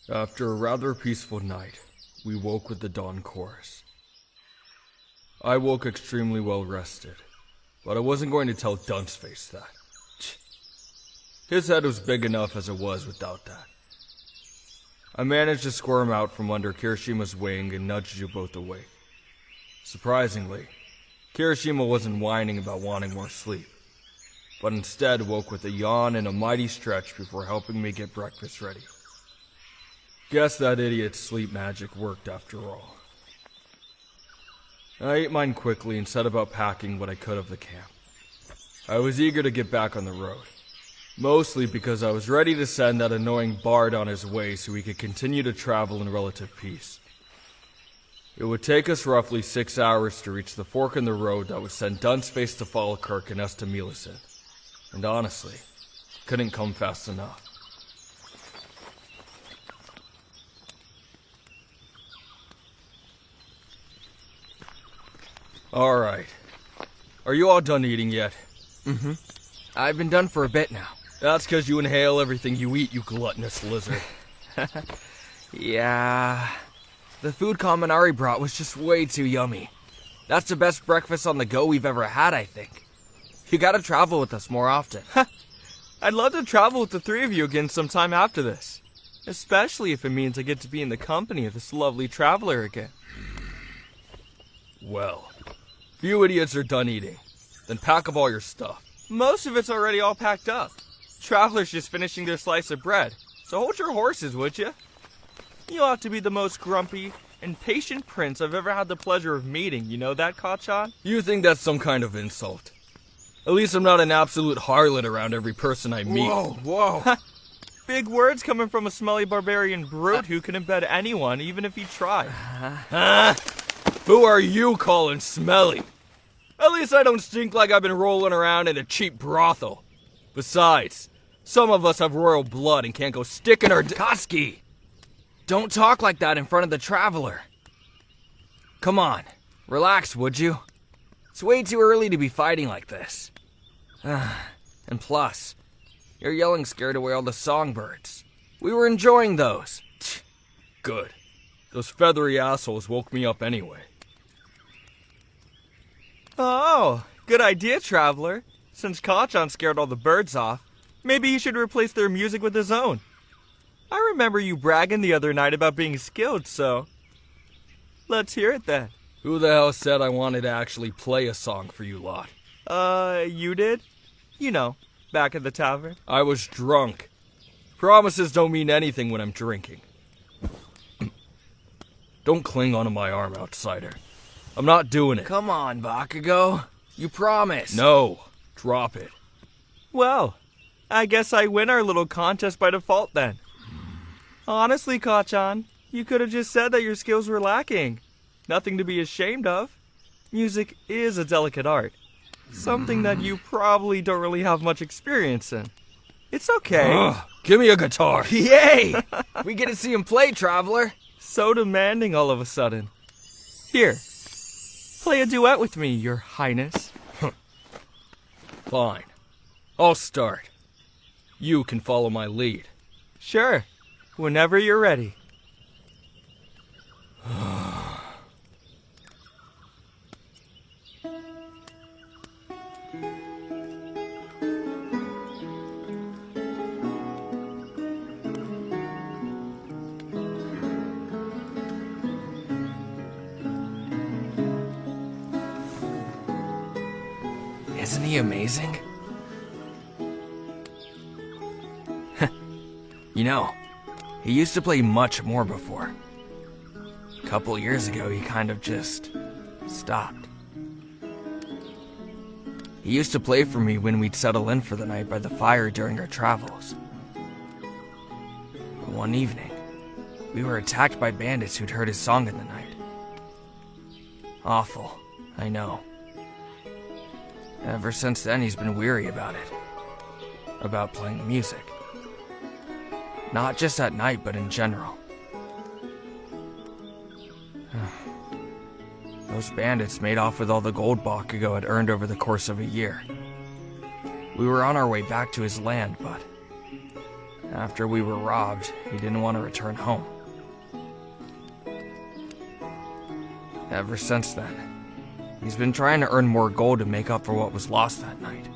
After a rather peaceful night, we woke with the dawn chorus. I woke extremely well rested, but I wasn't going to tell Dunceface that. His head was big enough as it was without that. I managed to squirm out from under Kirishima's wing and nudged you both awake. Surprisingly, Kirishima wasn't whining about wanting more sleep, but instead woke with a yawn and a mighty stretch before helping me get breakfast ready. Guess that idiot's sleep magic worked after all. I ate mine quickly and set about packing what I could of the camp. I was eager to get back on the road, mostly because I was ready to send that annoying bard on his way so we could continue to travel in relative peace. It would take us roughly 6 hours to reach the fork in the road that would send Dunceface to Falkirk and us to Millicent, and honestly, couldn't come fast enough. Alright. Are you all done eating yet? Mm-hmm. I've been done for a bit now. That's because you inhale everything you eat, you gluttonous lizard. Yeah. The food Kaminari brought was just way too yummy. That's the best breakfast on the go we've ever had, I think. You gotta travel with us more often. I'd love to travel with the three of you again sometime after this. Especially if it means I get to be in the company of this lovely traveler again. Well, if you idiots are done eating, then pack up all your stuff. Most of it's already all packed up. Traveler's just finishing their slice of bread, so hold your horses, would you? You ought to be the most grumpy and patient prince I've ever had the pleasure of meeting, you know that, Kachan? You think that's some kind of insult? At least I'm not an absolute harlot around every person I meet. Whoa. Big words coming from a smelly barbarian brute who can embed anyone, even if he tried. Who are you calling smelly? At least I don't stink like I've been rolling around in a cheap brothel. Besides, some of us have royal blood and can't go sticking our Koski! Don't talk like that in front of the traveler. Come on, relax, would you? It's way too early to be fighting like this. And plus, your yelling scared away all the songbirds. We were enjoying those. Good. Those feathery assholes woke me up anyway. Oh, good idea, traveler. Since Kachan scared all the birds off, maybe you should replace their music with his own. I remember you bragging the other night about being skilled, so let's hear it then. Who the hell said I wanted to actually play a song for you lot? You did? You know, back at the tavern. I was drunk. Promises don't mean anything when I'm drinking. Don't cling onto my arm, outsider. I'm not doing it. Come on, Bakugo. You promised. No, drop it. Well, I guess I win our little contest by default then. Honestly, Kachan, you could have just said that your skills were lacking. Nothing to be ashamed of. Music is a delicate art. Something that you probably don't really have much experience in. It's okay. Give me a guitar. Yay! We get to see him play, traveler. So demanding all of a sudden. Here, play a duet with me, your highness. Fine. I'll start. You can follow my lead. Sure, whenever you're ready. Isn't he amazing? You know, he used to play much more before. A couple years ago, he kind of just stopped. He used to play for me when we'd settle in for the night by the fire during our travels. One evening, we were attacked by bandits who'd heard his song in the night. Awful, I know. Ever since then, he's been weary about it. About playing music. Not just at night, but in general. Those bandits made off with all the gold Bakugo had earned over the course of a year. We were on our way back to his land, but After we were robbed, he didn't want to return home. Ever since then, he's been trying to earn more gold to make up for what was lost that night.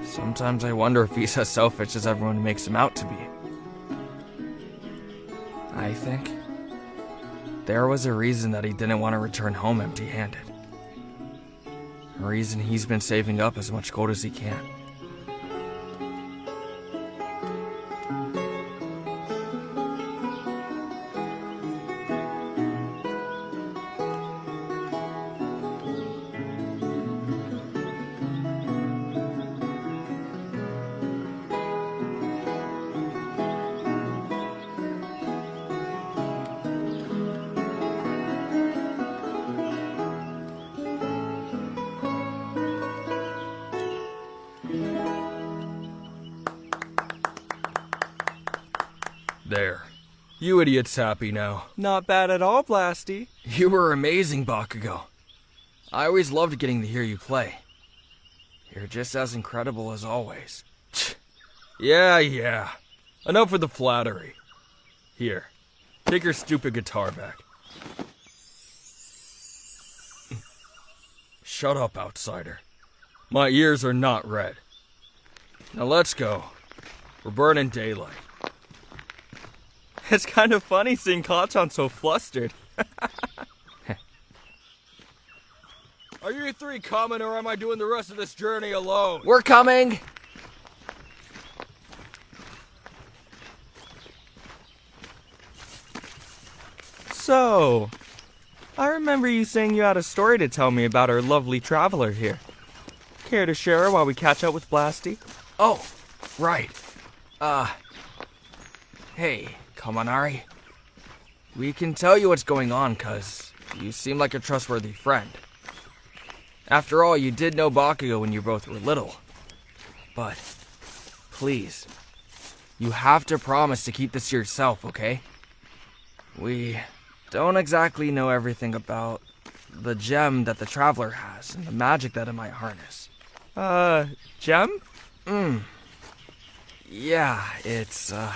Sometimes I wonder if he's as selfish as everyone makes him out to be. I think there was a reason that he didn't want to return home empty-handed. A reason he's been saving up as much gold as he can. There. You idiot's happy now. Not bad at all, Blasty. You were amazing, Bakugo. I always loved getting to hear you play. You're just as incredible as always. Yeah. Enough with the flattery. Here, take your stupid guitar back. Shut up, outsider. My ears are not red. Now let's go. We're burning daylight. It's kind of funny seeing Kachan so flustered. Are you three coming, or am I doing the rest of this journey alone? We're coming! So, I remember you saying you had a story to tell me about our lovely traveler here. Care to share while we catch up with Blasty? Oh, right. Hey, Kaminari. We can tell you what's going on, cuz you seem like a trustworthy friend. After all, you did know Bakugo when you both were little. But, please, you have to promise to keep this to yourself, okay? We don't exactly know everything about the gem that the traveler has and the magic that it might harness. Gem? Yeah, it's a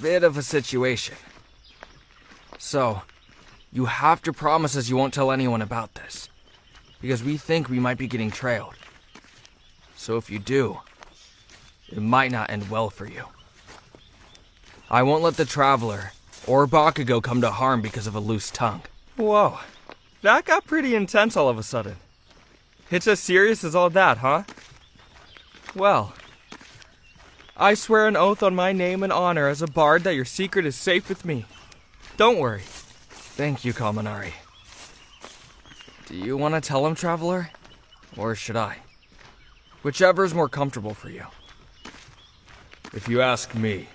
bit of a situation. So, you have to promise us you won't tell anyone about this, because we think we might be getting trailed. So if you do, it might not end well for you. I won't let the traveler or Bakugo come to harm because of a loose tongue. Whoa, that got pretty intense all of a sudden. It's as serious as all that, huh? Well, I swear an oath on my name and honor as a bard that your secret is safe with me. Don't worry. Thank you, Kaminari. Do you want to tell him, Traveler? Or should I? Whichever is more comfortable for you. If you ask me,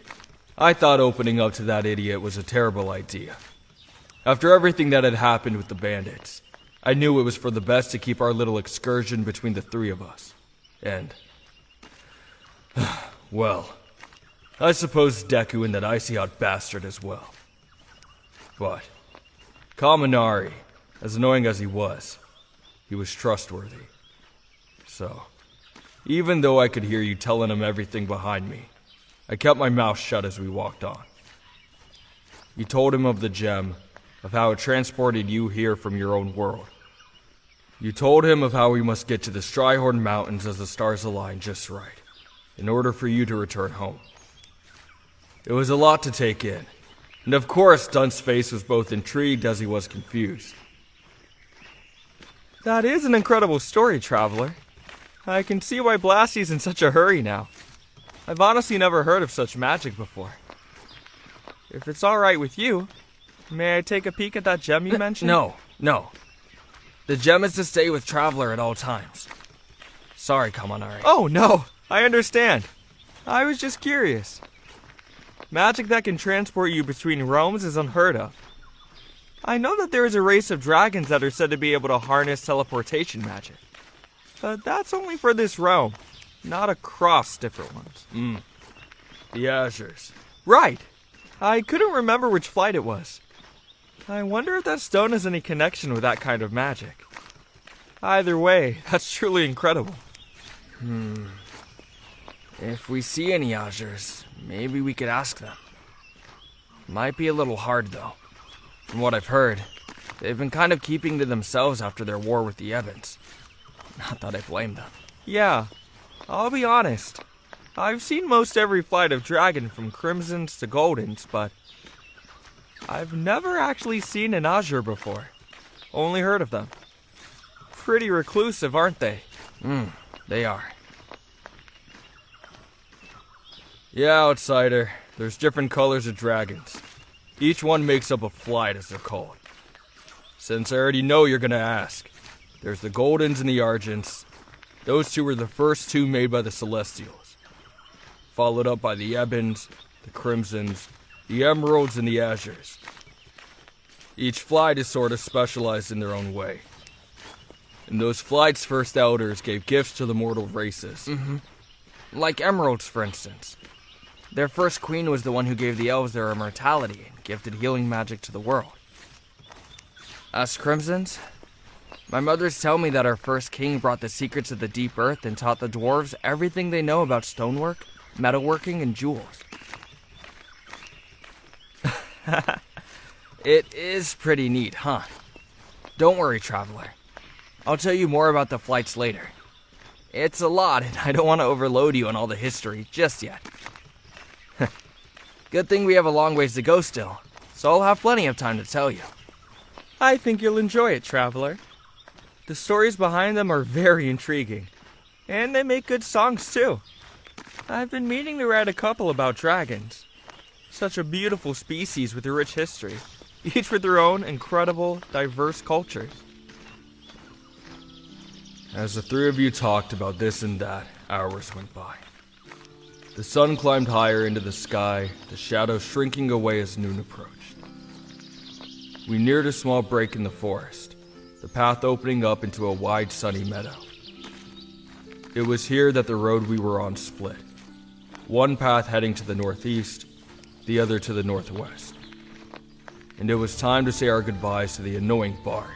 I thought opening up to that idiot was a terrible idea. After everything that had happened with the bandits, I knew it was for the best to keep our little excursion between the three of us. And, well, I suppose Deku and that icy-hot bastard as well. But, Kaminari, as annoying as he was trustworthy. So, even though I could hear you telling him everything behind me, I kept my mouth shut as we walked on. You told him of the gem, of how it transported you here from your own world. You told him of how we must get to the Strihorn Mountains as the stars align just right, in order for you to return home. It was a lot to take in, and of course Dunce's face was both intrigued as he was confused. That is an incredible story, Traveler. I can see why Blasty's in such a hurry now. I've honestly never heard of such magic before. If it's alright with you, may I take a peek at that gem you mentioned? No. The gem is to stay with Traveler at all times. Sorry, Kaminari. Oh, no. I understand. I was just curious. Magic that can transport you between realms is unheard of. I know that there is a race of dragons that are said to be able to harness teleportation magic. But that's only for this realm, not across different ones. The Azures. Right. I couldn't remember which flight it was. I wonder if that stone has any connection with that kind of magic. Either way, that's truly incredible. If we see any Azures, maybe we could ask them. Might be a little hard, though. From what I've heard, they've been kind of keeping to themselves after their war with the Ebons. Not that I blame them. Yeah, I'll be honest. I've seen most every flight of dragon from crimsons to goldens, but I've never actually seen an Azure before. Only heard of them. Pretty reclusive, aren't they? They are. Yeah, outsider. There's different colors of dragons. Each one makes up a flight, as they're called. Since I already know you're gonna ask, there's the Goldens and the Argents. Those two were the first two made by the Celestials. Followed up by the Ebons, the Crimsons, the Emeralds, and the Azures. Each flight is sort of specialized in their own way. And those flights' first elders gave gifts to the mortal races. Like emeralds, for instance. Their first queen was the one who gave the elves their immortality and gifted healing magic to the world. Us crimsons? My mothers tell me that our first king brought the secrets of the deep earth and taught the dwarves everything they know about stonework, metalworking, and jewels. It is pretty neat, huh? Don't worry, traveler. I'll tell you more about the flights later. It's a lot, and I don't want to overload you on all the history just yet. Good thing we have a long ways to go still, so I'll have plenty of time to tell you. I think you'll enjoy it, traveler. The stories behind them are very intriguing, and they make good songs too. I've been meaning to write a couple about dragons. Such a beautiful species with a rich history, each with their own incredible, diverse cultures. As the three of you talked about this and that, hours went by. The sun climbed higher into the sky, the shadows shrinking away as noon approached. We neared a small break in the forest, the path opening up into a wide sunny meadow. It was here that the road we were on split. One path heading to the northeast, the other to the northwest. And it was time to say our goodbyes to the annoying bard.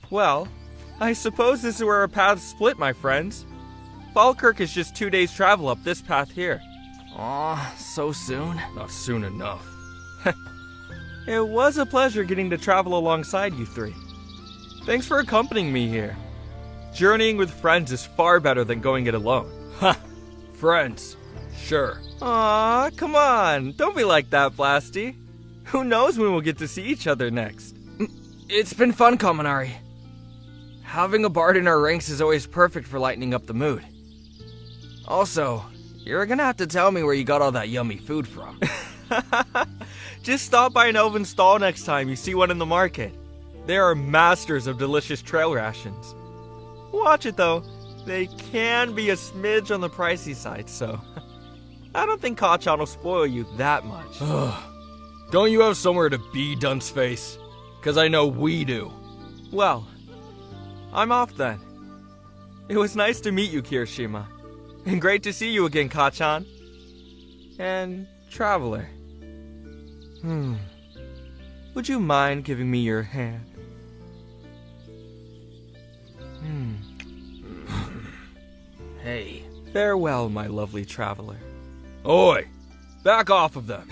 Well, I suppose this is where our paths split, my friends. Falkirk is just 2 days' travel up this path here. Aw, so soon? Not soon enough. It was a pleasure getting to travel alongside you three. Thanks for accompanying me here. Journeying with friends is far better than going it alone. Ha! Friends. Sure. Aw, come on. Don't be like that, Blasty. Who knows when we'll get to see each other next? It's been fun, Kaminari. Having a bard in our ranks is always perfect for lightening up the mood. Also, you're gonna have to tell me where you got all that yummy food from. Just stop by an elven stall next time you see one in the market. They are masters of delicious trail rations. Watch it though, they can be a smidge on the pricey side, so I don't think Kachan will spoil you that much. Don't you have somewhere to be, dunce face? 'Cause I know we do. Well, I'm off then. It was nice to meet you, Kirishima. And great to see you again, Kachan. And traveler. Would you mind giving me your hand? Hey. Farewell, my lovely traveler. Oi! Back off of them.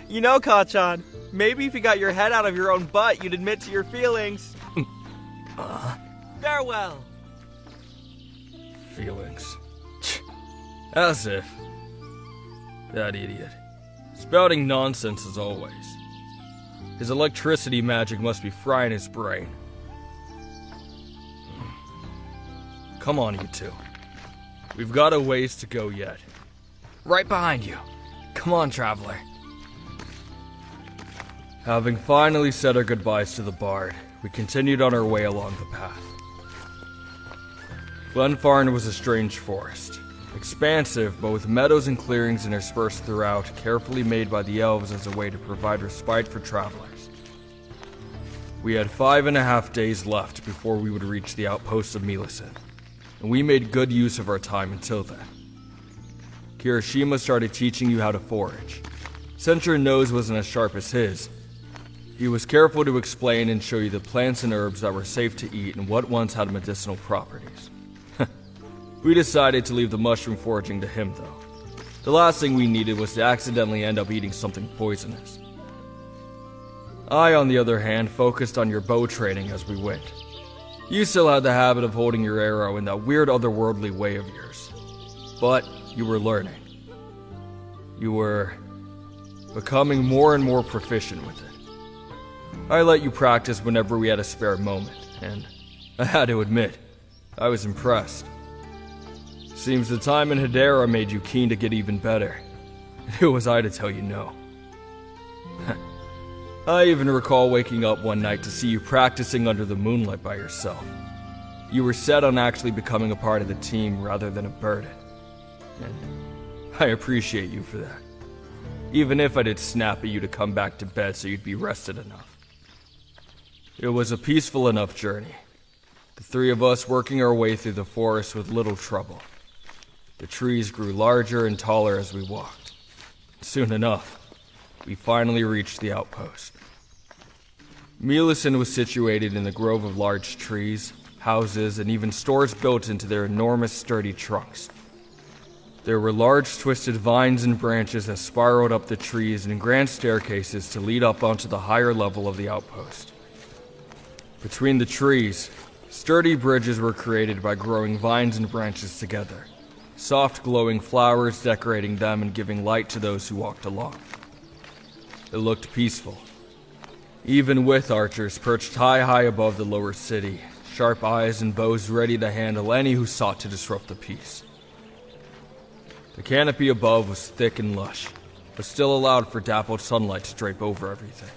You know, Kachan, maybe if you got your head out of your own butt, you'd admit to your feelings. Farewell. Feelings. As if. That idiot. Spouting nonsense as always. His electricity magic must be frying his brain. Come on, you two. We've got a ways to go yet. Right behind you. Come on, traveler. Having finally said our goodbyes to the bard, we continued on our way along the path. Glenfarn was a strange forest. Expansive, but with meadows and clearings interspersed throughout, carefully made by the elves as a way to provide respite for travelers. We had 5.5 days left before we would reach the outposts of Millicent, and we made good use of our time until then. Kirishima started teaching you how to forage. Since your nose wasn't as sharp as his, He was careful to explain and show you the plants and herbs that were safe to eat and what ones had medicinal properties. We decided to leave the mushroom foraging to him, though. The last thing we needed was to accidentally end up eating something poisonous. I, on the other hand, focused on your bow training as we went. You still had the habit of holding your arrow in that weird otherworldly way of yours. But you were learning. You were becoming more and more proficient with it. I let you practice whenever we had a spare moment, and I had to admit, I was impressed. Seems the time in Hedera made you keen to get even better. Who was I to tell you no? I even recall waking up one night to see you practicing under the moonlight by yourself. You were set on actually becoming a part of the team rather than a burden. And I appreciate you for that. Even if I did snap at you to come back to bed so you'd be rested enough. It was a peaceful enough journey. The three of us working our way through the forest with little trouble. The trees grew larger and taller as we walked. Soon enough, we finally reached the outpost. Millicent was situated in the grove of large trees, houses, and even stores built into their enormous sturdy trunks. There were large twisted vines and branches that spiraled up the trees and grand staircases to lead up onto the higher level of the outpost. Between the trees, sturdy bridges were created by growing vines and branches together, soft glowing flowers decorating them and giving light to those who walked along. It looked peaceful, even with archers perched high above the lower city, sharp eyes and bows ready to handle any who sought to disrupt the peace. The canopy above was thick and lush, but still allowed for dappled sunlight to drape over everything.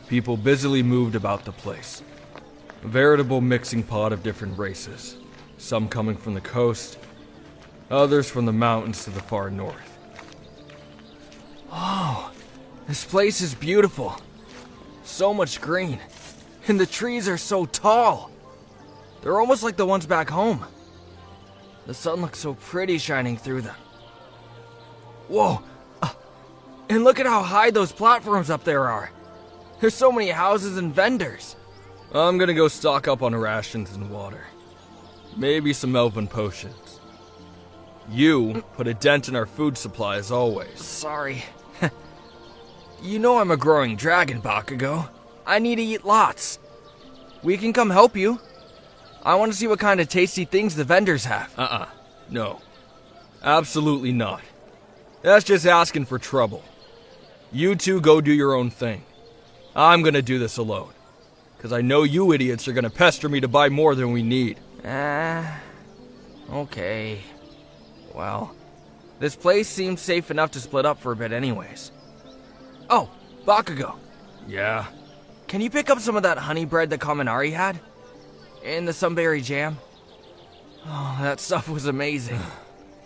People busily moved about the place, a veritable mixing pot of different races, some coming from the coast, others from the mountains to the far north. Oh, this place is beautiful. So much green, and the trees are so tall. They're almost like the ones back home. The sun looks so pretty shining through them. Whoa, and look at how high those platforms up there are. There's so many houses and vendors. I'm gonna go stock up on rations and water. Maybe some elven potions. You put a dent in our food supply as always. Sorry. You know I'm a growing dragon, Bakugo. I need to eat lots. We can come help you. I want to see what kind of tasty things the vendors have. No. Absolutely not. That's just asking for trouble. You two go do your own thing. I'm gonna do this alone. Because I know you idiots are gonna pester me to buy more than we need. Okay. Well, this place seems safe enough to split up for a bit anyways. Oh, Bakugo. Yeah? Can you pick up some of that honey bread that Kaminari had? And the sunberry jam? Oh, that stuff was amazing.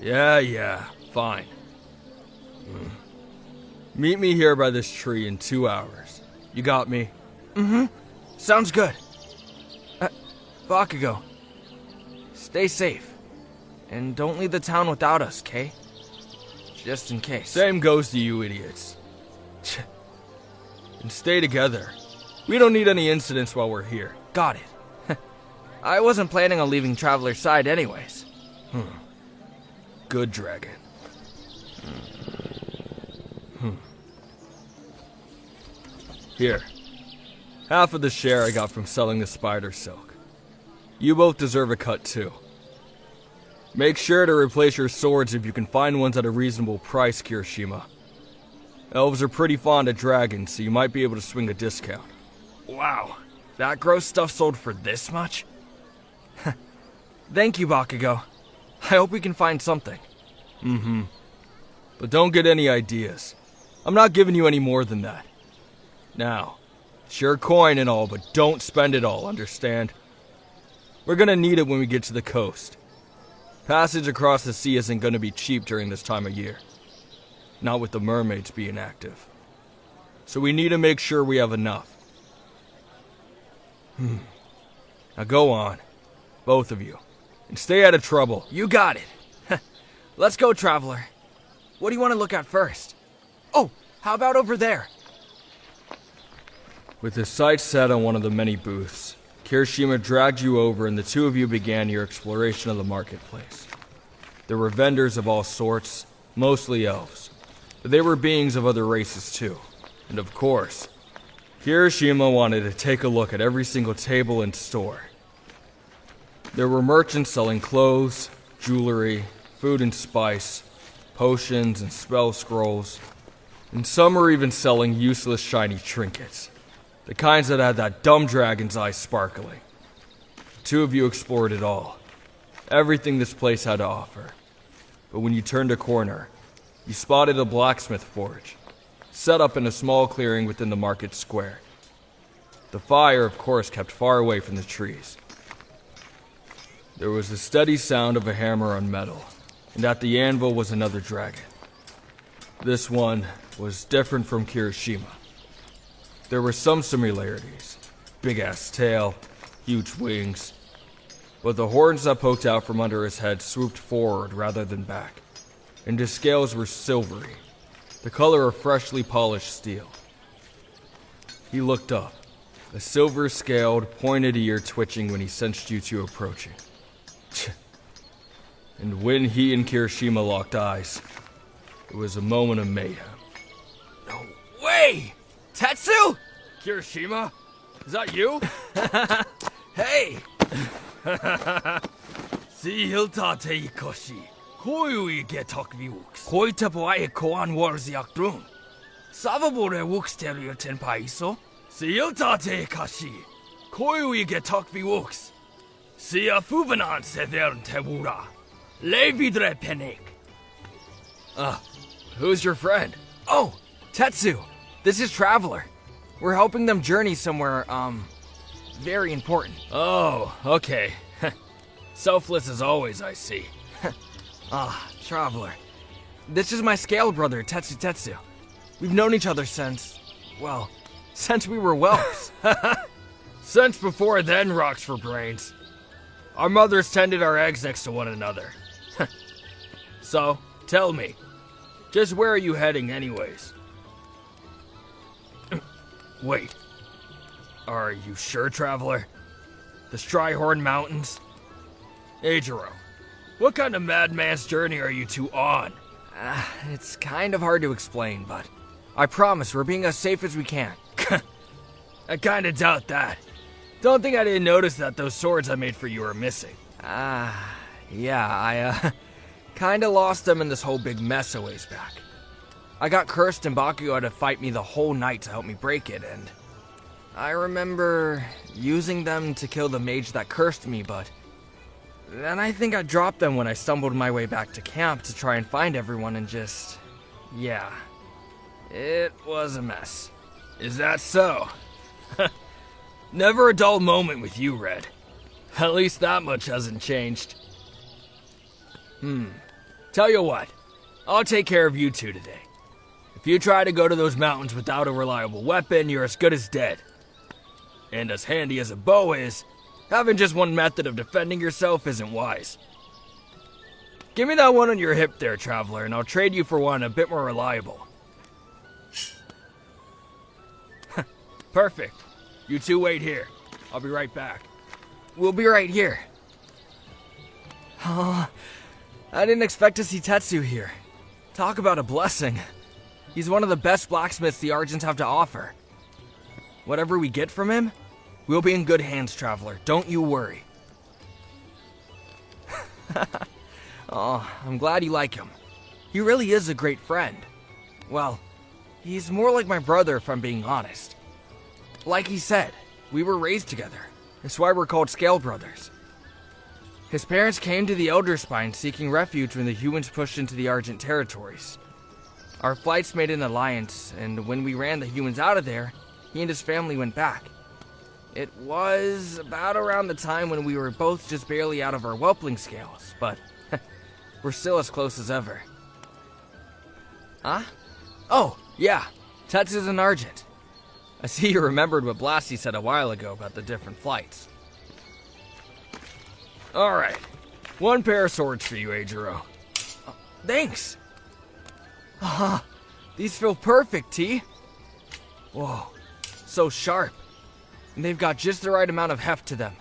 Yeah, fine. Meet me here by this tree in 2 hours. You got me? Sounds good. Bakugo, stay safe. And don't leave the town without us, okay? Just in case. Same goes to you idiots. And stay together. We don't need any incidents while we're here. Got it. I wasn't planning on leaving Traveler's side anyways. Good dragon. Here. Half of the share I got from selling the spider silk. You both deserve a cut too. Make sure to replace your swords if you can find ones at a reasonable price, Kirishima. Elves are pretty fond of dragons, so you might be able to swing a discount. Wow, that gross stuff sold for this much? Thank you, Bakugo. I hope we can find something. But don't get any ideas. I'm not giving you any more than that. Now, it's your coin and all, but don't spend it all, understand? We're gonna need it when we get to the coast. Passage across the sea isn't gonna be cheap during this time of year. Not with the mermaids being active. So we need to make sure we have enough. Now go on, both of you, and stay out of trouble. You got it. Let's go, Traveler. What do you want to look at first? Oh, how about over there? With his sights set on one of the many booths, Kirishima dragged you over and the two of you began your exploration of the marketplace. There were vendors of all sorts, mostly elves, but there were beings of other races too. And of course, Kirishima wanted to take a look at every single table and store. There were merchants selling clothes, jewelry, food and spice, potions and spell scrolls, and some were even selling useless shiny trinkets, the kinds that had that dumb dragon's eye sparkling. The two of you explored it all, everything this place had to offer. But when you turned a corner, you spotted a blacksmith forge, set up in a small clearing within the market square. The fire, of course, kept far away from the trees. There was the steady sound of a hammer on metal, and at the anvil was another dragon. This one was different from Kirishima. There were some similarities. Big-ass tail, huge wings. But the horns that poked out from under his head swooped forward rather than back, and his scales were silvery, the color of freshly polished steel. He looked up, a silver-scaled, pointed ear twitching when he sensed you two approaching. And when he and Kirishima locked eyes, it was a moment of mayhem. No way! Tetsu? Kirishima? Is that you? Hey! Sihiltate ikoshi. Koyu get talkviux. Koi tapoai koan wars yakdrun. Savabore wuxteru tenpaiso. Sihiltate ikashi. Koyu get talkviux. Sia fuvanan severn tewura. Levidre penek. Who's your friend? Oh, Tetsu. This is Traveler. We're helping them journey somewhere, very important. Oh, okay. Selfless as always, I see. Traveler. This is my scale brother, Tetsu. We've known each other since we were whelps. Since before then, rocks for brains. Our mothers tended our eggs next to one another. So, tell me, just where are you heading anyways? Wait, are you sure, Traveler? The Strihorn Mountains? Eijiro, what kind of madman's journey are you two on? It's kind of hard to explain, but I promise we're being as safe as we can. I kinda doubt that. Don't think I didn't notice that those swords I made for you are missing. Yeah, I kinda lost them in this whole big mess a ways back. I got cursed and Baku had to fight me the whole night to help me break it, and I remember using them to kill the mage that cursed me, but then I think I dropped them when I stumbled my way back to camp to try and find everyone and yeah, it was a mess. Is that so? Never a dull moment with you, Red. At least that much hasn't changed. Tell you what, I'll take care of you two today. If you try to go to those mountains without a reliable weapon, you're as good as dead. And as handy as a bow is, having just one method of defending yourself isn't wise. Give me that one on your hip there, Traveler, and I'll trade you for one a bit more reliable. Perfect. You two wait here. I'll be right back. We'll be right here. I didn't expect to see Tetsu here. Talk about a blessing. He's one of the best blacksmiths the Argents have to offer. Whatever we get from him, we'll be in good hands, Traveler. Don't you worry. I'm glad you like him. He really is a great friend. Well, he's more like my brother if I'm being honest. Like he said, we were raised together. That's why we're called Scale Brothers. His parents came to the Elder Spine seeking refuge when the humans pushed into the Argent territories. Our flights made an alliance, and when we ran the humans out of there, he and his family went back. It was about around the time when we were both just barely out of our whelpling scales, but we're still as close as ever. Huh? Oh, yeah, Tetsu's an Argent. I see you remembered what Blasty said a while ago about the different flights. Alright, one pair of swords for you, Eijiro. Thanks. These feel perfect, T. Whoa, So sharp. And they've got just the right amount of heft to them.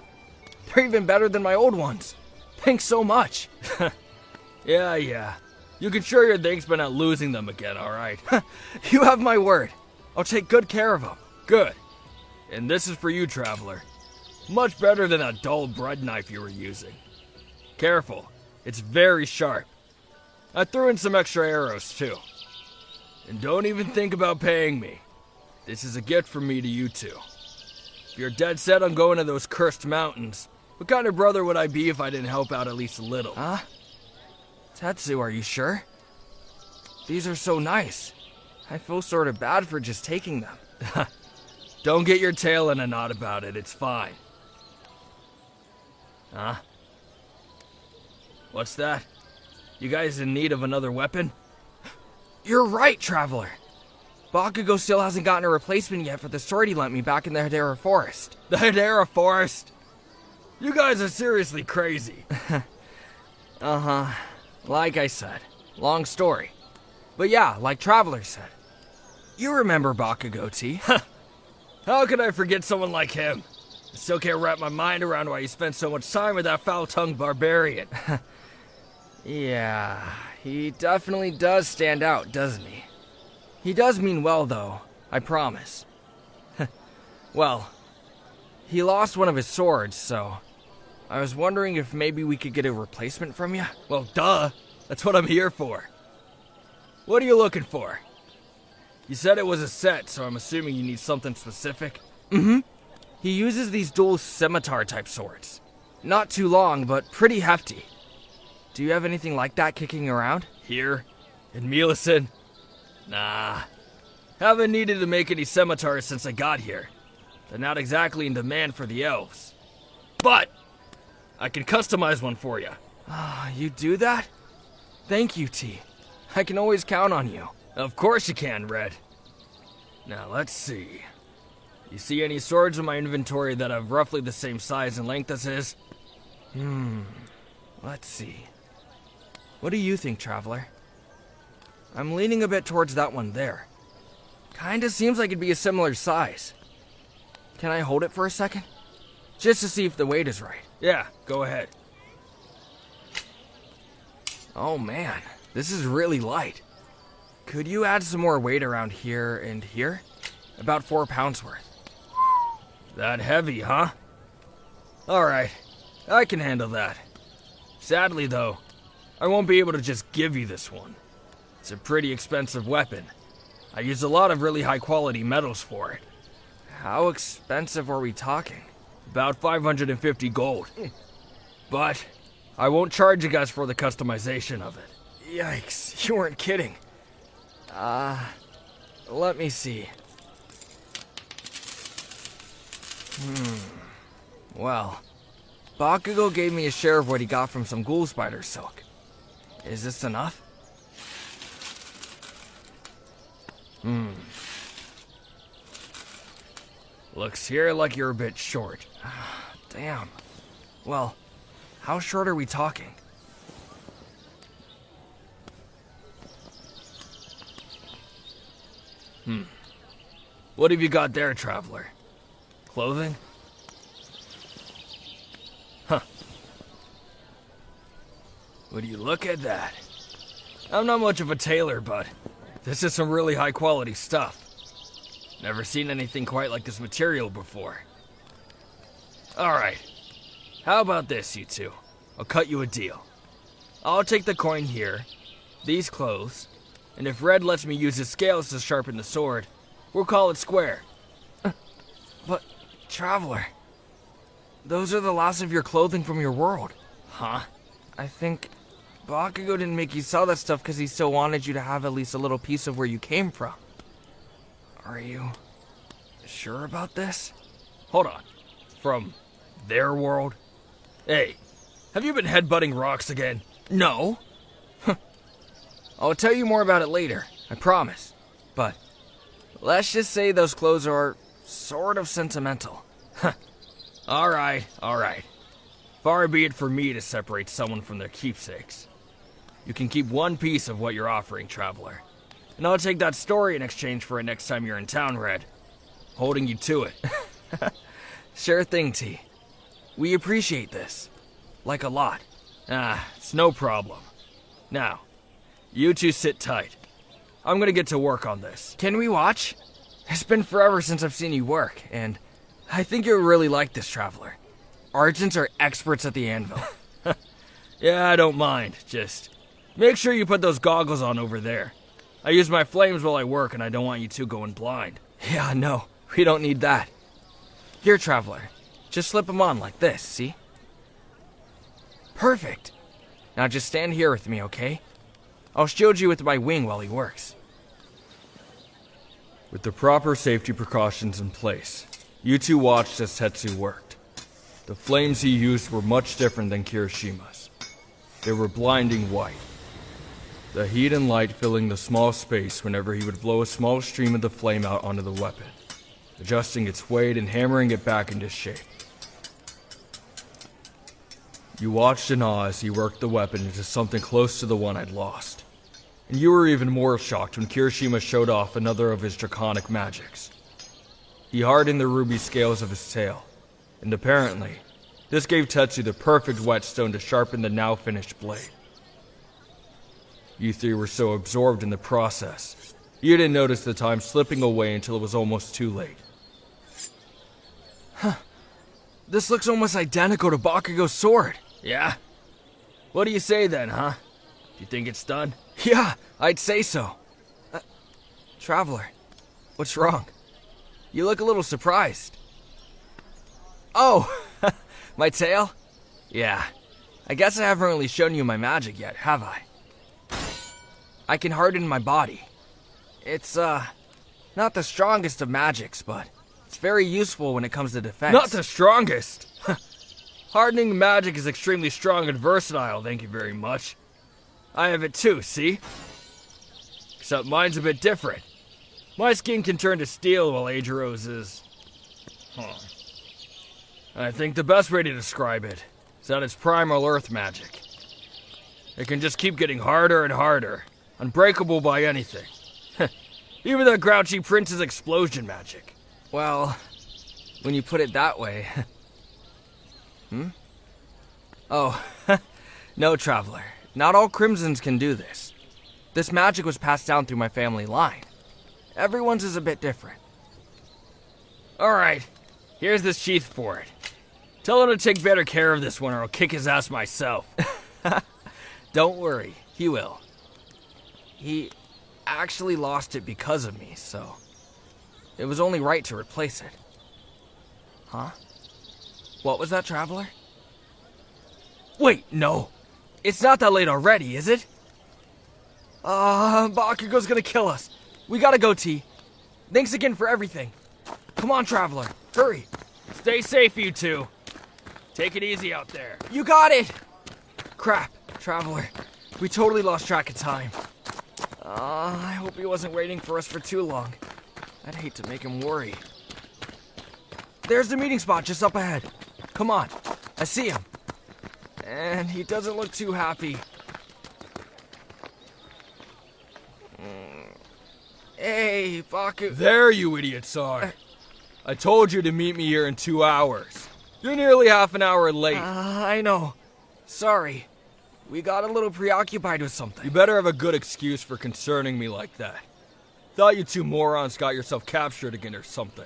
They're even better than my old ones. Thanks so much. Yeah. You can show your thanks by not losing them again, alright? You have my word. I'll take good care of them. Good. And this is for you, traveler. Much better than that dull bread knife you were using. Careful, it's very sharp. I threw in some extra arrows, too. And don't even think about paying me. This is a gift from me to you two. If you're dead set on going to those cursed mountains, what kind of brother would I be if I didn't help out at least a little? Huh? Tetsu, are you sure? These are so nice. I feel sort of bad for just taking them. Don't get your tail in a knot about it, it's fine. Huh? What's that? You guys in need of another weapon? You're right, traveler. Bakugo still hasn't gotten a replacement yet for the sword he lent me back in the Hedera Forest. The Hedera Forest? You guys are seriously crazy. Uh-huh. Like I said, long story. But yeah, like Traveler said. You remember Bakugo, T. How could I forget someone like him? I still can't wrap my mind around why you spent so much time with that foul-tongued barbarian. Yeah, he definitely does stand out, doesn't he? He does mean well, though, I promise. Well, he lost one of his swords, so I was wondering if maybe we could get a replacement from you? Well, duh. That's what I'm here for. What are you looking for? You said it was a set, so I'm assuming you need something specific? Mm-hmm. He uses these dual scimitar-type swords. Not too long, but pretty hefty. Do you have anything like that kicking around? Here? In Millicent? Nah. Haven't needed to make any scimitars since I got here. They're not exactly in demand for the elves. But I can customize one for you. You do that? Thank you, T. I can always count on you. Of course you can, Red. Now, let's see. You see any swords in my inventory that have roughly the same size and length as his? Let's see. What do you think, Traveler? I'm leaning a bit towards that one there. Kinda seems like it'd be a similar size. Can I hold it for a second? Just to see if the weight is right. Yeah, go ahead. Oh man, this is really light. Could you add some more weight around here and here? About 4 pounds worth. That heavy, huh? Alright, I can handle that. Sadly though, I won't be able to just give you this one. It's a pretty expensive weapon. I use a lot of really high quality metals for it. How expensive are we talking? About 550 gold. But I won't charge you guys for the customization of it. Yikes, you weren't kidding. Let me see. Well, Bakugo gave me a share of what he got from some ghoul spider silk. Is this enough? Looks here like you're a bit short. Damn. Well, how short are we talking? What have you got there, traveler? Clothing? Huh. Would you look at that? I'm not much of a tailor, but this is some really high quality stuff. Never seen anything quite like this material before. Alright. How about this, you two? I'll cut you a deal. I'll take the coin here, these clothes, and if Red lets me use his scales to sharpen the sword, we'll call it square. But, Traveler, those are the last of your clothing from your world. Huh? I think Bakugo didn't make you sell that stuff because he still wanted you to have at least a little piece of where you came from. Are you sure about this? Hold on. From their world? Hey, have you been headbutting rocks again? No. I'll tell you more about it later, I promise. But let's just say those clothes are sort of sentimental. Alright. Far be it for me to separate someone from their keepsakes. You can keep one piece of what you're offering, traveler. And I'll take that story in exchange for it next time you're in town, Red. holding you to it. Sure thing, T. We appreciate this. Like a lot. It's no problem. Now, you two sit tight. I'm gonna get to work on this. Can we watch? It's been forever since I've seen you work, and I think you'll really like this, Traveler. Argents are experts at the anvil. Yeah, I don't mind. Just make sure you put those goggles on over there. I use my flames while I work, and I don't want you two going blind. Yeah, no, we don't need that. Here, Traveler. Just slip them on like this, see? Perfect. Now just stand here with me, okay? I'll shield you with my wing while he works. With the proper safety precautions in place, you two watched as Tetsu worked. The flames he used were much different than Kirishima's. They were blinding white. The heat and light filling the small space whenever he would blow a small stream of the flame out onto the weapon, adjusting its weight and hammering it back into shape. You watched in awe as he worked the weapon into something close to the one I'd lost. And you were even more shocked when Kirishima showed off another of his draconic magics. He hardened the ruby scales of his tail, and apparently, this gave Tetsu the perfect whetstone to sharpen the now finished blade. You three were so absorbed in the process, you didn't notice the time slipping away until it was almost too late. This looks almost identical to Bakugo's sword. Yeah? What do you say then, huh? Do you think it's done? Yeah, I'd say so. Traveler, what's wrong? You look a little surprised. Oh, my tail? Yeah, I guess I haven't really shown you my magic yet, have I? I can harden my body. It's, not the strongest of magics, but it's very useful when it comes to defense. Not the strongest? Hardening magic is extremely strong and versatile, thank you very much. I have it too, see? Except mine's a bit different. My skin can turn to steel while Eijiro's is... I think the best way to describe it is that it's primal earth magic. It can just keep getting harder and harder, unbreakable by anything. Even the grouchy prince's explosion magic. Well, when you put it that way... Oh, no, Traveler. Not all Crimsons can do this. This magic was passed down through my family line. Everyone's is a bit different. Alright, here's this sheath for it. Tell him to take better care of this one or I'll kick his ass myself. Don't worry, he will. He actually lost it because of me, so it was only right to replace it. Huh? What was that, Traveler? Wait, no. It's not that late already, is it? Bakugo's gonna kill us. We gotta go, T. Thanks again for everything. Come on, Traveler. Hurry. Stay safe, you two. Take it easy out there. You got it! Crap, Traveler. We totally lost track of time. I hope he wasn't waiting for us for too long. I'd hate to make him worry. There's the meeting spot just up ahead. Come on. I see him. And he doesn't look too happy. Hey, Baku. There you idiots are. I told you to meet me here in 2 hours. You're nearly half an hour late. I know. Sorry. We got a little preoccupied with something. You better have a good excuse for concerning me like that. Thought you two morons got yourself captured again or something.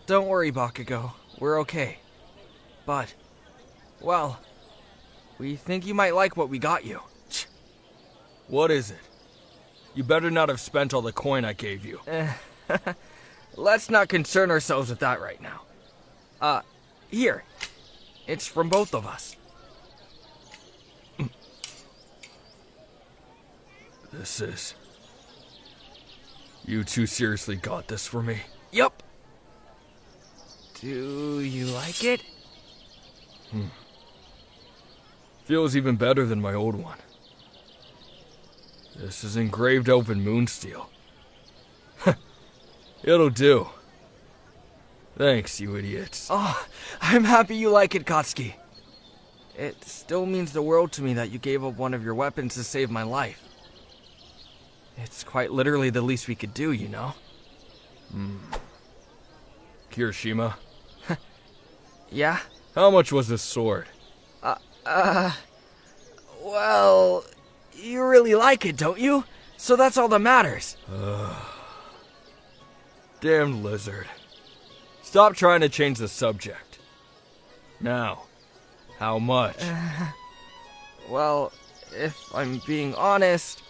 Don't worry, Bakugo. We're okay. But, well, we think you might like what we got you. What is it? You better not have spent all the coin I gave you. Let's not concern ourselves with that right now. Here. It's from both of us. This is... You two seriously got this for me? Yup. Do you like it? Feels even better than my old one. This is engraved open moon steel. It'll do. Thanks, you idiots. Oh, I'm happy you like it, Katsuki. It still means the world to me that you gave up one of your weapons to save my life. It's quite literally the least we could do, you know? Kirishima, Yeah? how much was this sword? Well, you really like it, don't you? So that's all that matters. Damn lizard. Stop trying to change the subject. Now, how much? Well, if I'm being honest,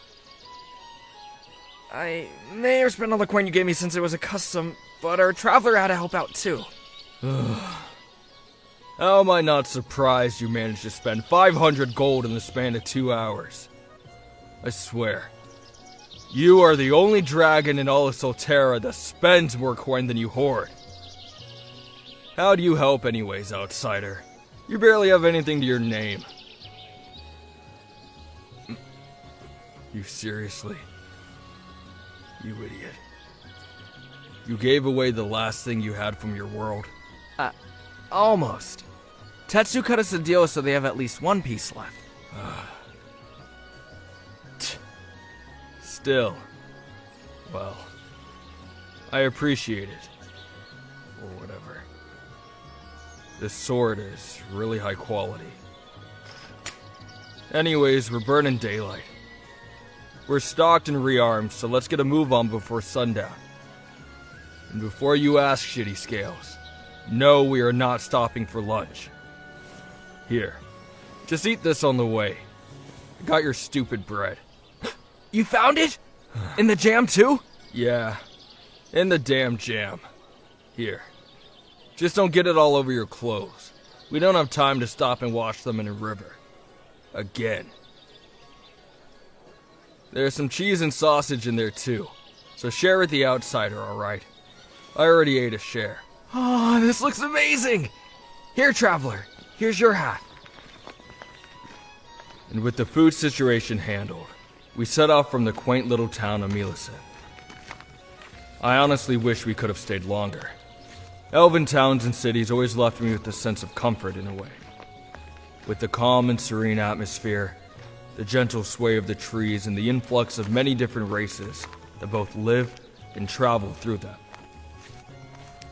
I may have spent all the coin you gave me since it was a custom, but our traveler had to help out too. How am I not surprised you managed to spend 500 gold in the span of 2 hours? I swear, you are the only dragon in all of Solterra that spends more coin than you hoard. How do you help anyways, outsider? You barely have anything to your name. You seriously? You idiot. You gave away the last thing you had from your world. Almost. Tetsu cut us a deal so they have at least one piece left. Still, well, I appreciate it. Or whatever. This sword is really high quality. Anyways, we're burning daylight. We're stocked and rearmed, so let's get a move on before sundown. And before you ask, Shitty Scales, no, we are not stopping for lunch. Here, just eat this on the way. I got your stupid bread. You found it? In the jam too? Yeah, in the damn jam. Here, just don't get it all over your clothes. We don't have time to stop and wash them in a river. Again. There's some cheese and sausage in there too, so share with the outsider, alright? I already ate a share. Oh, this looks amazing! Here, traveler, here's your half. And with the food situation handled, we set off from the quaint little town of Millicent. I honestly wish we could have stayed longer. Elven towns and cities always left me with a sense of comfort in a way. With the calm and serene atmosphere, the gentle sway of the trees, and the influx of many different races that both live and travel through them.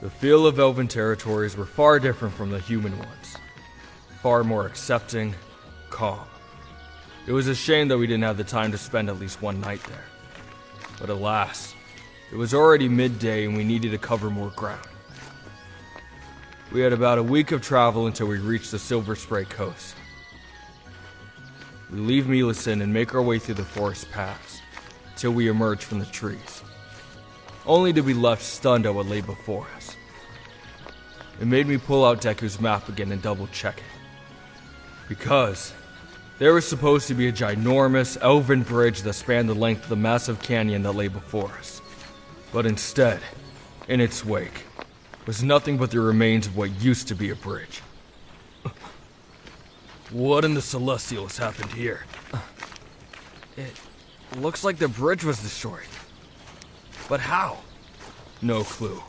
The feel of elven territories were far different from the human ones. Far more accepting, calm. It was a shame that we didn't have the time to spend at least one night there. But alas, it was already midday and we needed to cover more ground. We had about a week of travel until we reached the Silverspray coast. We leave Millicent and make our way through the forest paths till we emerge from the trees, only to be left stunned at what lay before us. It made me pull out Deku's map again and double check it. Because there was supposed to be a ginormous elven bridge that spanned the length of the massive canyon that lay before us. But instead, in its wake, was nothing but the remains of what used to be a bridge. What in the Celestial has happened here? It looks like the bridge was destroyed. But how? No clue.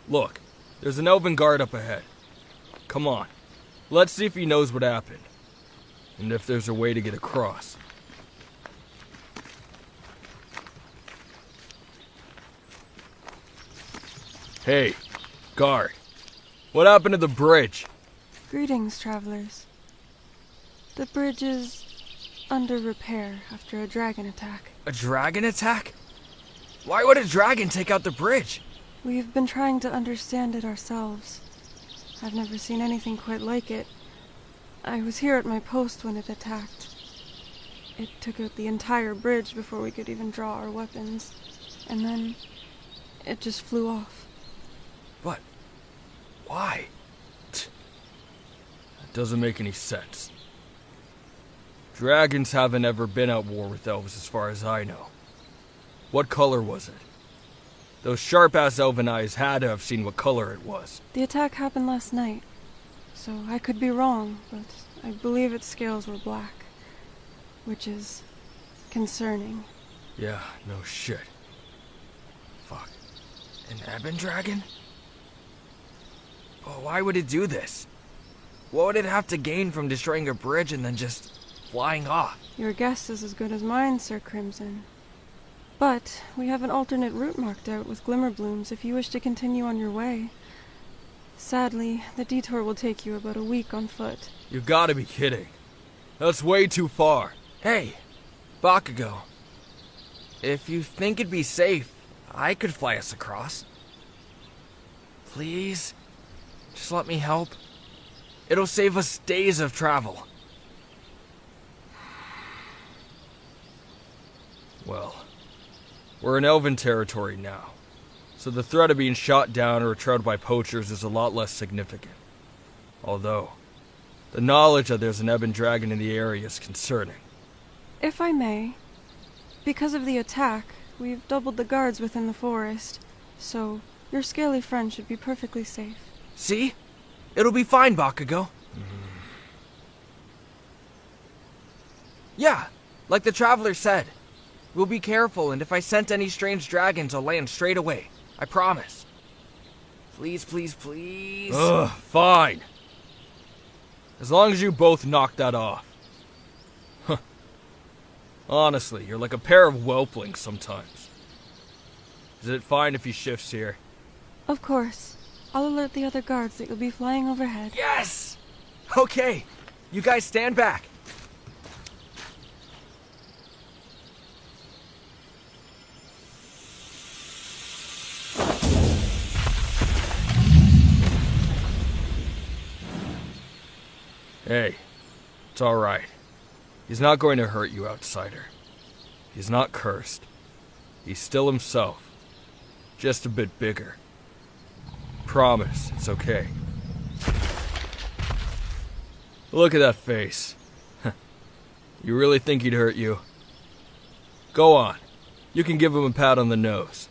Look, there's an elven guard up ahead. Come on, let's see if he knows what happened. And if there's a way to get across. Hey, guard. What happened to the bridge? Greetings, travelers. The bridge is under repair after a dragon attack. A dragon attack? Why would a dragon take out the bridge? We've been trying to understand it ourselves. I've never seen anything quite like it. I was here at my post when it attacked. It took out the entire bridge before we could even draw our weapons. And then it just flew off. But why? That doesn't make any sense. Dragons haven't ever been at war with elves as far as I know. What color was it? Those sharp-ass elven eyes had to have seen what color it was. The attack happened last night, so I could be wrong, but I believe its scales were black, which is concerning. Yeah, no shit. Fuck. An ebon dragon? Oh, why would it do this? What would it have to gain from destroying a bridge and then just flying off. Your guess is as good as mine, Sir Crimson. But we have an alternate route marked out with glimmer blooms if you wish to continue on your way. Sadly, the detour will take you about a week on foot. You gotta be kidding. That's way too far. Hey, Bakugo. If you think it'd be safe, I could fly us across. Please, just let me help. It'll save us days of travel. Well, we're in Elven territory now, so the threat of being shot down or trailed by poachers is a lot less significant. Although, the knowledge that there's an ebon dragon in the area is concerning. If I may, because of the attack, we've doubled the guards within the forest, so your scaly friend should be perfectly safe. See? It'll be fine, Bakugo. Yeah, like the traveler said. We'll be careful, and if I scent any strange dragons, I'll land straight away. I promise. Please, please, please. Ugh, fine. As long as you both knock that off. Huh. Honestly, you're like a pair of whelplings sometimes. Is it fine if he shifts here? Of course. I'll alert the other guards that you'll be flying overhead. Yes! Okay, you guys stand back. Hey, it's alright. He's not going to hurt you, outsider. He's not cursed. He's still himself. Just a bit bigger. Promise, it's okay. Look at that face. You really think he'd hurt you? Go on. You can give him a pat on the nose.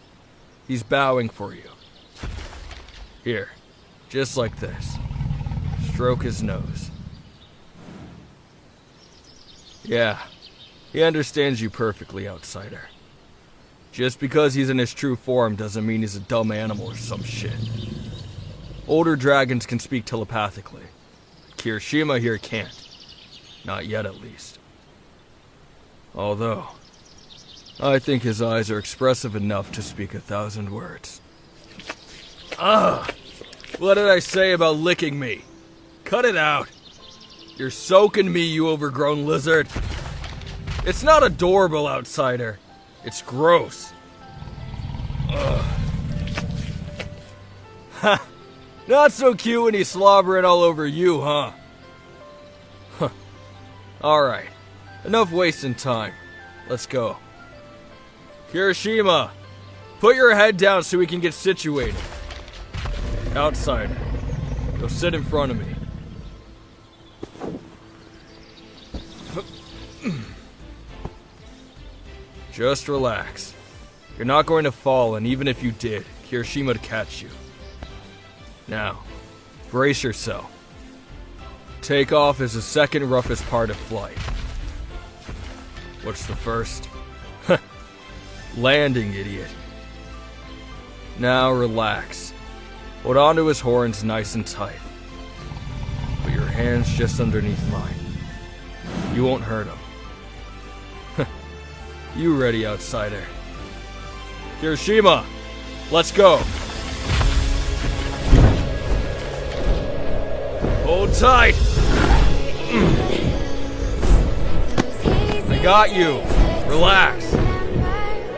He's bowing for you. Here, just like this. Stroke his nose. Yeah, he understands you perfectly, outsider. Just because he's in his true form doesn't mean he's a dumb animal or some shit. Older dragons can speak telepathically. Kirishima here can't. Not yet, at least. Although, I think his eyes are expressive enough to speak 1,000 words. Ugh! What did I say about licking me? Cut it out! You're soaking me, you overgrown lizard! It's not adorable, outsider. It's gross. Ugh. Ha! Not so cute when he's slobbering all over you, huh? Huh. Alright. Enough wasting time. Let's go. Kirishima! Put your head down so we can get situated. Outsider. Go sit in front of me. Just relax. You're not going to fall, and even if you did, Kirishima would catch you. Now, brace yourself. Takeoff is the second roughest part of flight. What's the first? Landing, idiot. Now relax. Hold onto his horns nice and tight. Put your hands just underneath mine. You won't hurt him. You ready, outsider? Kirishima, let's go. Hold tight. I got you. Relax.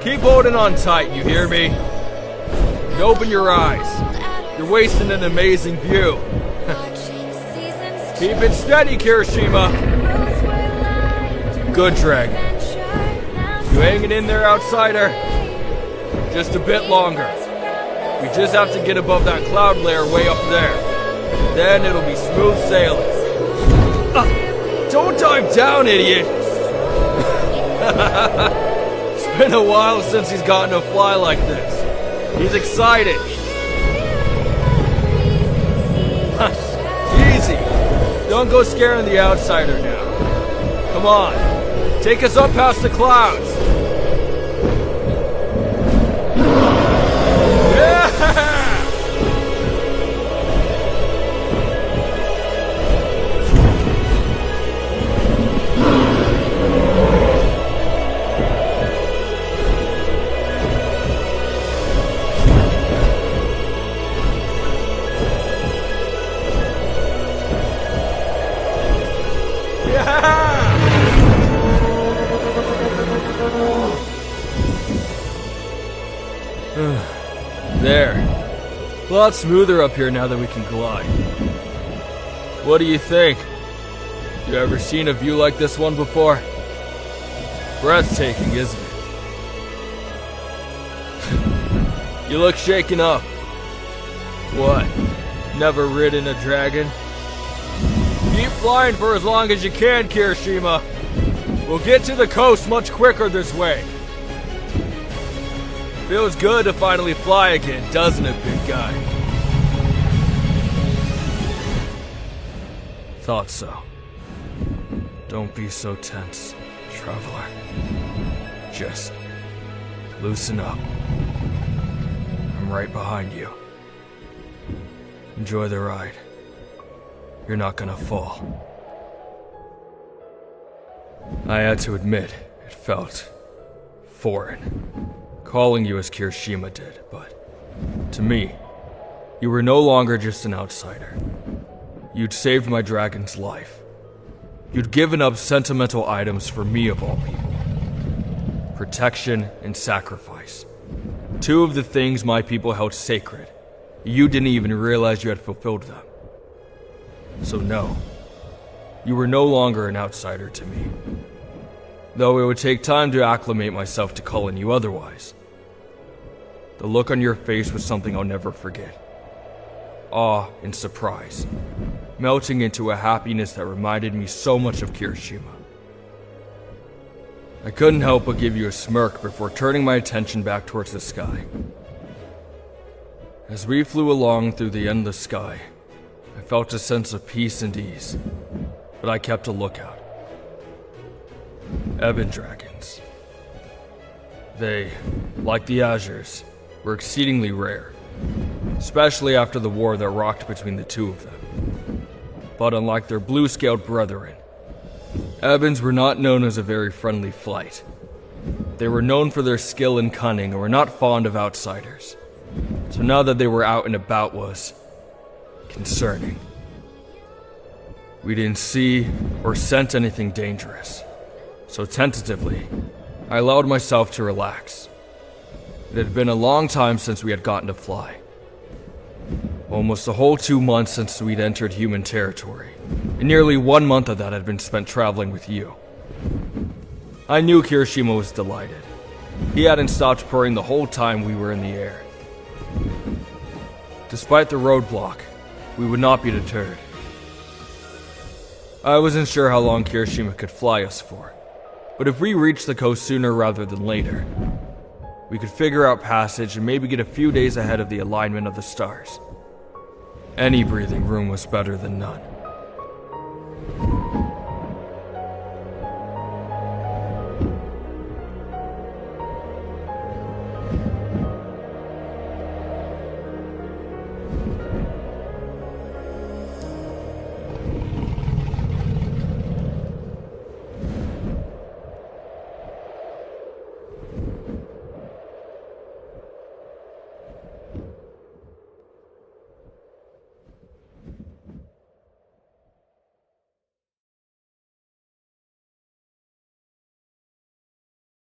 Keep holding on tight, you hear me? And open your eyes. You're wasting an amazing view. Keep it steady, Kirishima. Good, dragon. You hanging in there, outsider? Just a bit longer. We just have to get above that cloud layer way up there. Then it'll be smooth sailing. Don't dive down, idiot! It's been a while since he's gotten to fly like this. He's excited. Easy. Don't go scaring the outsider now. Come on. Take us up past the clouds. Yeah! There. A lot smoother up here now that we can glide. What do you think? You ever seen a view like this one before? Breathtaking, isn't it? You look shaken up. What? Never ridden a dragon? Keep flying for as long as you can, Kirishima. We'll get to the coast much quicker this way. Feels good to finally fly again, doesn't it, big guy? Thought so. Don't be so tense, traveler. Just loosen up. I'm right behind you. Enjoy the ride. You're not gonna fall. I had to admit, it felt foreign. Calling you as Kirishima did, but to me, you were no longer just an outsider. You'd saved my dragon's life. You'd given up sentimental items for me of all people. Protection and sacrifice. Two of the things my people held sacred. You didn't even realize you had fulfilled them. So no, you were no longer an outsider to me. Though it would take time to acclimate myself to calling you otherwise. The look on your face was something I'll never forget. Awe and surprise, melting into a happiness that reminded me so much of Kirishima. I couldn't help but give you a smirk before turning my attention back towards the sky. As we flew along through the endless sky, I felt a sense of peace and ease, but I kept a lookout. Ebon dragons. They, like the Azures, were exceedingly rare, especially after the war that rocked between the two of them. But unlike their blue-scaled brethren, Ebons were not known as a very friendly flight. They were known for their skill and cunning and were not fond of outsiders. So now that they were out and about was concerning. We didn't see or sense anything dangerous, so tentatively, I allowed myself to relax. It had been a long time since we had gotten to fly. Almost a whole 2 months since we'd entered human territory, and nearly 1 month of that had been spent traveling with you. I knew Kirishima was delighted. He hadn't stopped purring the whole time we were in the air. Despite the roadblock, we would not be deterred. I wasn't sure how long Kirishima could fly us for, but if we reached the coast sooner rather than later, we could figure out passage and maybe get a few days ahead of the alignment of the stars. Any breathing room was better than none.